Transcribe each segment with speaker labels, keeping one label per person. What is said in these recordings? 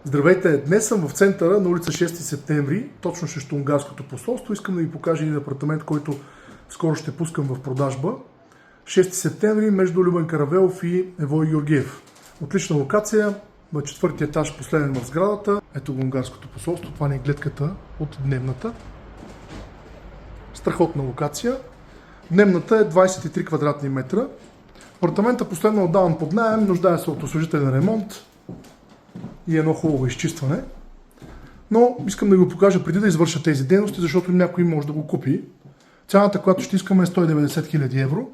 Speaker 1: Здравейте! Днес съм в центъра на улица 6 септември, точно срещу унгарското посолство. Искам да ви покажа един апартамент, който скоро ще пускам в продажба. 6 септември между Любен Каравелов и Евой Георгиев. Отлична локация, на 4-ти етаж, последен в сградата. Ето го унгарското посолство, това не е гледката от дневната. Страхотна локация. Дневната е 23 квадратни метра. Апартаментът последно отдаван под наем, нуждае се от освежителен ремонт и едно хубаво изчистване. Но искам да ви го покажа преди да извърша тези дейности, защото някой може да го купи. Цената, която ще искаме е 190 000 евро.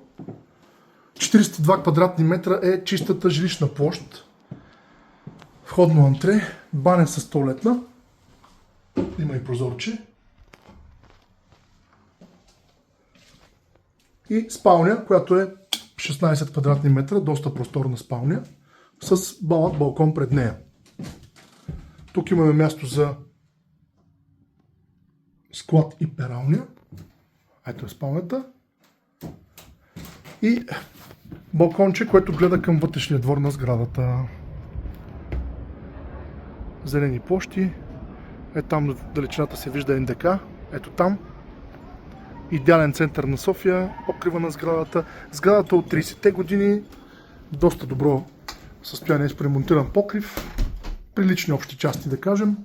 Speaker 1: 42 квадратни метра е чистата жилищна площ. Входно антре, баня с тоалетна. Има и прозорче. И спалня, която е 16 квадратни метра, доста просторна спалня, с балкон пред нея. Тук имаме място за склад и пералня. Ето е спалнята. И балконче, което гледа към вътрешния двор на сградата. Зелени площи. Там далечината се вижда НДК. Ето там. Идеален център на София. Покрива на сградата. Сградата от 30-те години. Доста добро състояние с ремонтиран покрив. Прилични общи части, да кажем.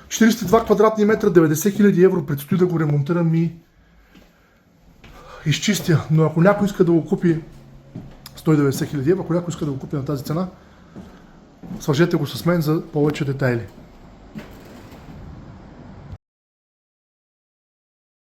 Speaker 1: 42 квадратни метра, 90 000 евро. Предстои да го ремонтирам и изчистя. Но ако някой иска да го купи 190 000 евро, ако някой иска да го купи на тази цена, свържете го с мен за повече детайли.